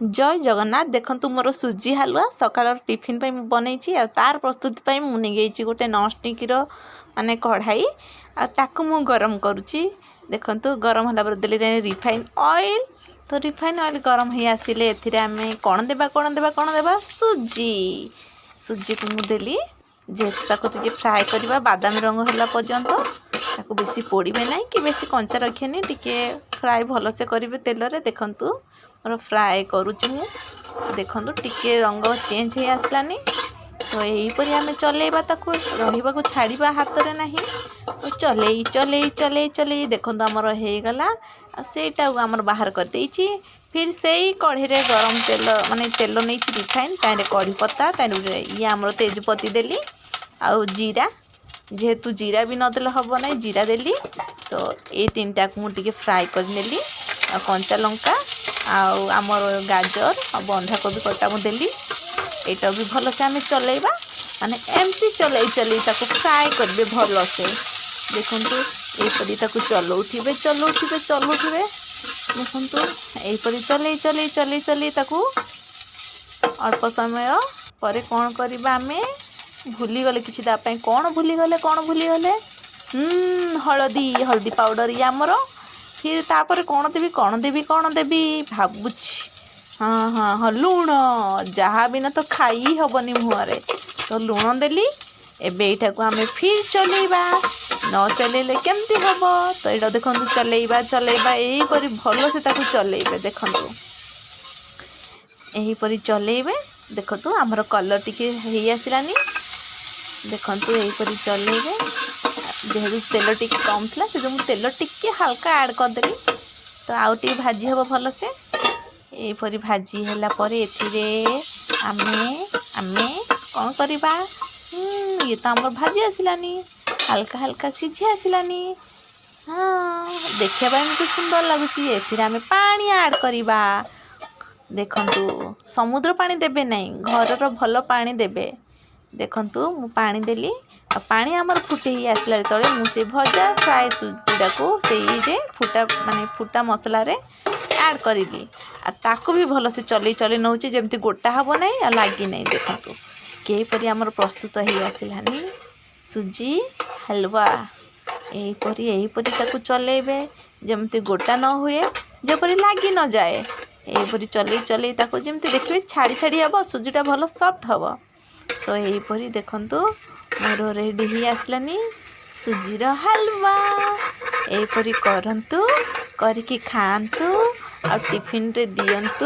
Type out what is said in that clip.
जय जगन्नाथ देखंतु मोर सुजी हलवा सकाळ टिफिन पे बनैछि आ तार प्रस्तुति पे मु नेगेछि गोटे नॉनस्टिक रो माने कढ़ाई आ ताकु मु गरम करूछि। देखंतु गरम होला पर देले रिफाइन ऑयल तो रिफाइन ऑयल गरम हे आसिले एथिरे आमे कोन देबा सुजी सुजी को मु देली जे ताको टिके फ्राई करबा बादामी रंग होला पर्यंत ताको बेसी पोड़ीबे नै कि बेसी कंचा रखेनी टिके फ्राई भलो से करिवे तेल रे। देखंतु और फ्राए करुची मु देखंतु टिके रंग चेंज हे आसलानी तो यही परी आमे चलेबा ताको रहिबा को छाड़ीबा हाथ रे नाही तो चलेई चलेई चलेई चलेई देखंतु हमर हे गला आ सेटा हमर बाहर कर देइची। फिर सेई कढ़ी रे गरम तेल माने तेल नै छी रिफाइन तारे कढ़ी पत्ता तारे ये हमर तेजपत्ती देली आ जीरा जेहेतु जीरा भी नदेले हबो नै जीरा देली तो ए तीनटा को मु टिके फ्राई कर नेली आ कंचा लंका आमर गाजर आ बंधाकोबी कटा मु देली एटा भी भलो से आमे चलेबा माने एमती चलेई चलेई ताको फ्राई करबे भलो से। देखंतु ए परी ताको चलौथिबे चलौथिबे चलौथिबे देखंतु ए परी चलेई चलेई चलेई चलेई ताको अल्प समय परे कोन करबा आमे भूली गले किछि दा पय कोन भूली गले हल्दी हल्दी पाउडर ये आमर फिर तापर कोन देबी भाबुछि हाँ हाँ हाँ लुण जहाँ बिना तो खाई हबनी मुहरे तो लुण देली एबे एटा को आमे फिर चलेबा न चलेले केमती हबो तो एटा देखंतु चलेबा चलेबा एही परी भलो से ताको चलेबे। देखंतु एही परी चलेबे देखंतु हमर कलर टिके हेई आसिलानी देखंतु एही परी चलेबे जेहेतु तेल टिके कम थला से जो तेल टिके हल्का ऐड कर देली तो आउ टिके भाजी हबो भलो से ए परी भाजी होला परे एथिरे आमे आमे कोन करबा ये तो हमर भाजी आसिलानी हल्का हल्का सिझी आसिलानी हाँ देखिया बाय मते सुंदर लागुची। एथिरे आमे पानी ऐड करबा देखंतु समुद्र पानी देबे नै घर रो भलो पानी देबे। देखंतु मु पानी देली आ पानी हमर फुटे ही आसला तळे मु से भजा फ्राई सुजीडा को सेई जे फुटा मसला रे ऐड करिली आ ताको भी भलो से चले चले नउची जेमती गोटा हबो नै आ लागी नै। देखंतु के परी हमर प्रस्तुत हे आसिलानी सुजी हलवा एही परी ताको चलेबे जेमती गोटा न हुए जेपरी लागी न जाए एही परी चले चले ताको जेमती देखबे छाड़ी छाड़ी हबो सुजीटा भलो सॉफ्ट हबो तो एही परी देखंतु मोर रेडी ही आसलानी सुजीर हलवा एही परी करंतु करिकी खांतु आ टिफिन रे दियंतु।